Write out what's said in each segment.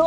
2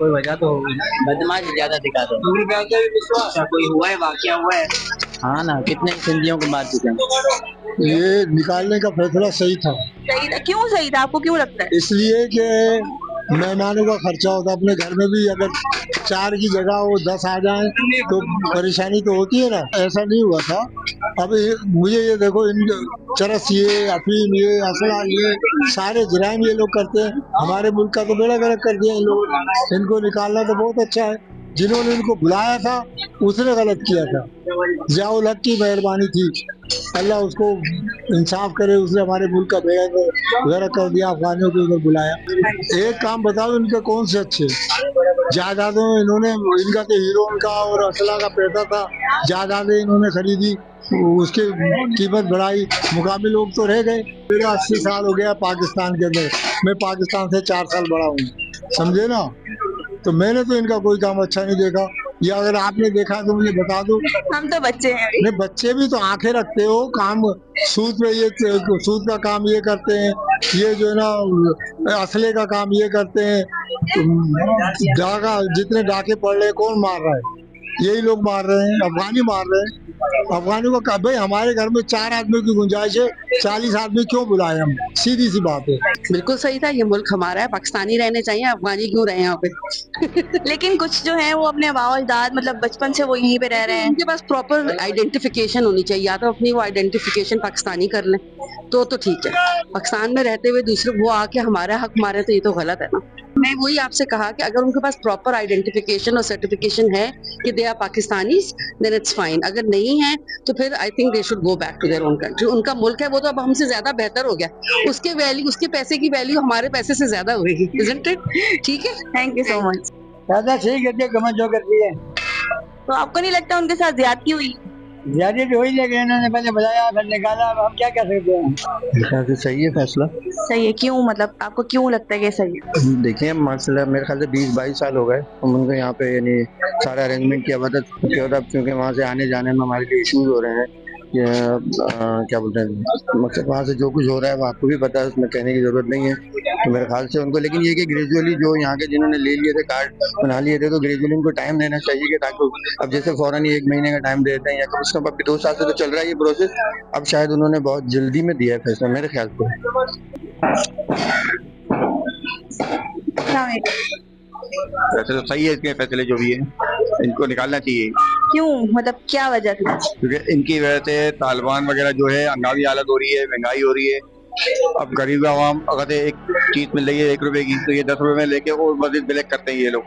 कोई वजह तो होगी, बदमाश ज्यादा दिखाते हैं। कोई हुआ है, वाकया हुआ है? हाँ ना, कितने सिंधियों को मार चुके हैं। ये निकालने का फैसला सही था। सही था? क्यों सही था, आपको क्यों लगता है? इसलिए कि मेहमानों का खर्चा होता, अपने घर में भी अगर 4 की जगह वो 10 आ जाए तो परेशानी तो होती है ना, ऐसा नहीं हुआ था। अब मुझे ये देखो, इन चरस, ये अफीम, ये असला, ये सारे जुराइम ये लोग करते हैं, हमारे मुल्क का तो बेड़ा गर्क कर दिया इन लोगों। इनको निकालना तो बहुत अच्छा है, जिन्होंने इनको बुलाया था उसने गलत किया था। ज़ियाउल हक की मेहरबानी थी, अल्लाह उसको इंसाफ करे, उसने हमारे मुल्क का बेड़ा गर्क कर दिया, अफगानियों को उधर बुलाया। एक काम बताओ, इनके कौन से अच्छे जायदादों इन्होंने, इनका तो हीरो का और असला का पैसा था, जायदादें इन्होंने खरीदी, उसकी कीमत बढ़ाई, मुकामी लोग तो रह गए। मेरा 80 साल हो गया पाकिस्तान के अंदर, मैं पाकिस्तान से 4 साल बड़ा हूँ, समझे ना। तो मैंने तो इनका कोई काम अच्छा नहीं देखा, या अगर आपने देखा तो मुझे बता दो। हम तो बच्चे हैं अभी। नहीं, बच्चे भी तो आंखें रखते हो, काम सूद पे, ये सूद का काम ये करते हैं, ये जो है ना असले का काम ये करते हैं। डाका, जितने डाके पड़ रहे हैं, कौन मार रहा है? यही लोग मार रहे हैं, अफगानी मार रहे हैं। अफगानियों का भाई, हमारे घर में 4 आदमी की गुंजाइश है, 40 आदमी क्यों बुलाए हम? सीधी सी बात है। बिल्कुल सही था, ये मुल्क हमारा है, पाकिस्तानी रहने चाहिए, अफगानी क्यों रहे यहाँ पे? लेकिन कुछ जो है वो अपने आबाओ अजदाद, मतलब बचपन से वो यहीं पे रह रहे हैं। उनके पास प्रॉपर आइडेंटिफिकेशन होनी चाहिए, या तो अपनी वो आइडेंटिफिकेशन पाकिस्तानी कर लें तो ठीक है। पाकिस्तान में रहते हुए दूसरे वो आके हमारा हक मारे तो ये तो गलत है ना। मैं वही आपसे कहा कि अगर उनके पास प्रॉपर आइडेंटिफिकेशन और सर्टिफिकेशन है कि they are Pakistanis, then it's fine. अगर नहीं है तो फिर I think they should go back to their own country. उनका मुल्क है, वो तो अब हमसे ज्यादा बेहतर हो गया, उसके वैल्यू, उसके पैसे की वैल्यू हमारे पैसे से ज्यादा होगी, इजंट इट? ठीक है, थैंक यू सो मच। ज्यादा सही करती है, कमर जो करती है। तो आपको नहीं लगता उनके साथ ज्यादती हुई? ज्यादा तो हुई, लेकिन इन्होंने पहले बुलाया, फिर निकाला, अब हम क्या कर सकते हैं? से सही है फैसला। सही है? क्यों, मतलब आपको क्यों लगता है कि सही है? देखिए, मसला मेरे ख्याल से 20-22 साल हो गए हम उनको यहाँ पे, यानी सारा अरेंजमेंट किया हुआ था, क्योंकि वहाँ से आने जाने में हमारे लिए इश्यूज हो रहे हैं। क्या बोलते हैं, मकसद वहाँ से जो कुछ हो रहा है वो आपको भी पता है, उसमें कहने की जरूरत नहीं है। तो मेरे ख्याल से उनको, लेकिन ये कि ग्रेजुअली जो यहाँ के जिन्होंने ले लिए थे, कार्ड बना लिए थे, तो ग्रेजुअली उनको टाइम देना चाहिए कि ताकि अब जैसे फौरन ही 1 महीने का टाइम देते हैं या कम से कम, अभी 2 साल से तो चल रहा है ये प्रोसेस, अब शायद उन्होंने बहुत जल्दी में दिया है फैसला मेरे ख्याल से। वैसे तो सही है, इसके फैसले जो भी है इनको निकालना चाहिए। क्यों, मतलब क्या वजह थी? क्योंकि इनकी वजह से तालिबान वगैरह जो है हंगामी हालत हो रही है, महंगाई हो रही है। अब गरीब आवाम अगर एक चीज मिल रही है 1 रुपए की, तो ये 10 रुपए में लेके और मजीद ब्लैक करते हैं ये लोग,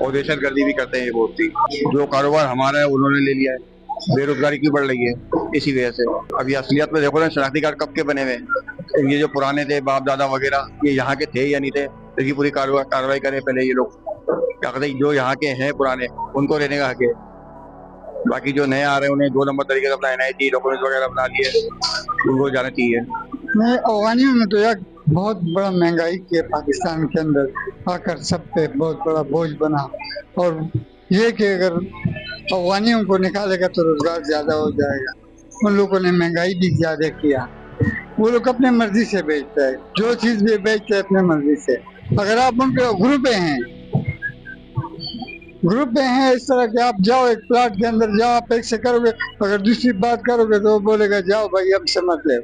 और दहशतगर्दी भी करते हैं ये बहुत सी। जो कारोबार हमारा है उन्होंने ले लिया है, बेरोजगारी क्यों बढ़ रही है इसी वजह से। अब ये असलियत में देखो ना, शनाख्ती कार्ड कब के बने हुए हैं, ये जो पुराने थे बाप दादा वगैरह, ये यहाँ के थे या नहीं थे, इसकी पूरी कार्रवाई करें पहले ये लोग। क्या कहते हैं, जो यहाँ के हैं पुराने, उनको रहने का हक है। बाकी जो नए आ रहे हैं उन्हें 2 नंबर तरीके से अपना NIT डॉक्यूमेंट वगैरह बना लिए, उनको जाना चाहिए। मैं अफगानियों ने तो यार बहुत बड़ा महंगाई की है पाकिस्तान के अंदर, आकर सब पे बहुत बड़ा बोझ बना। और ये कि अगर अफगानियों को निकालेगा तो रोजगार ज्यादा हो जाएगा। उन लोगों ने महंगाई भी ज्यादा किया, वो लोग अपने मर्जी से बेचते हैं, जो चीज भी बेचते हैं अपने मर्जी से। अगर आप उनके ग्रुप में हैं इस तरह के, आप जाओ एक प्लाट के अंदर जाओ, आप एक से करोगे, अगर दूसरी बात करोगे तो वो बोलेगा जाओ भाई हमसे मत ले,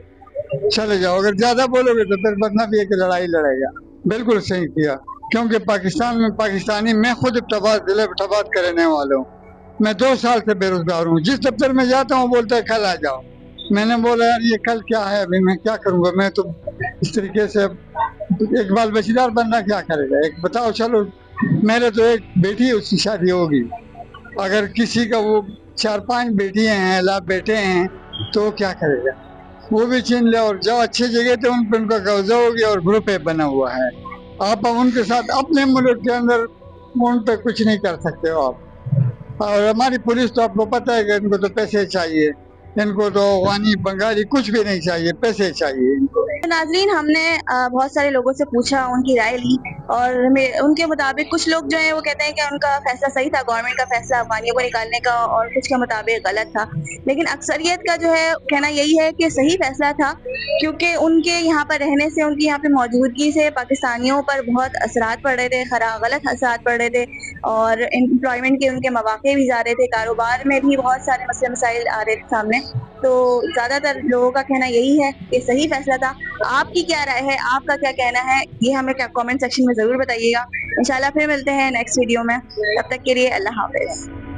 चले जाओ। अगर ज्यादा बोलोगे तो फिर मतलब ये कि लड़ाई लड़ेगा। बिल्कुल सही किया, क्योंकि पाकिस्तान में पाकिस्तानी, मैं खुद इब्तबाद के रहने वाला हूँ। मैं 2 साल से बेरोजगार हूँ, जिस दफ्तर में जाता हूँ बोलता है कल आ जाओ। मैंने बोला यार ये कल क्या है, अभी मैं क्या करूँगा, मैं तो इस तरीके से एक बाल बचीदार बंदा क्या करेगा। एक बताओ, चलो मेरे तो एक बेटी है, उसकी शादी होगी, अगर किसी का वो 4-5 बेटियां हैं, लाभ बेटे हैं, तो क्या करेगा, वो भी छीन ले। और जो अच्छी जगह थे उन पर उनका कब्जा हो गया और ग्रुप बना हुआ है। आप उनके साथ अपने मुल्क के अंदर उन पर कुछ नहीं कर सकते हो आप। और हमारी पुलिस तो आपको पता है कि इनको तो पैसे चाहिए, इनको तो अफगानी बंगाली कुछ भी नहीं चाहिए, पैसे चाहिए इनको। नाजरीन, हमने बहुत सारे लोगों से पूछा, उनकी राय ली, और उनके मुताबिक कुछ लोग जो हैं वो कहते हैं कि उनका फैसला सही था, गवर्नमेंट का फैसला अफगानियों को निकालने का, और कुछ के मुताबिक गलत था। लेकिन अक्सरियत का जो है कहना यही है कि सही फैसला था, क्योंकि उनके यहाँ पर रहने से, उनकी यहाँ पे मौजूदगी से पाकिस्तानियों पर बहुत असरात पड़ रहे थे, गलत असरात पड़ रहे थे, और एम्प्लॉयमेंट के उनके मौके भी जा रहे थे, कारोबार में भी बहुत सारे मसले मसाइल आ रहे थे सामने। तो ज़्यादातर लोगों का कहना यही है कि सही फैसला था। आपकी क्या राय है, आपका क्या कहना है, ये हमें कमेंट सेक्शन में ज़रूर बताइएगा। इंशाल्लाह फिर मिलते हैं नेक्स्ट वीडियो में, तब तक के लिए अल्लाह हाफ़िज़।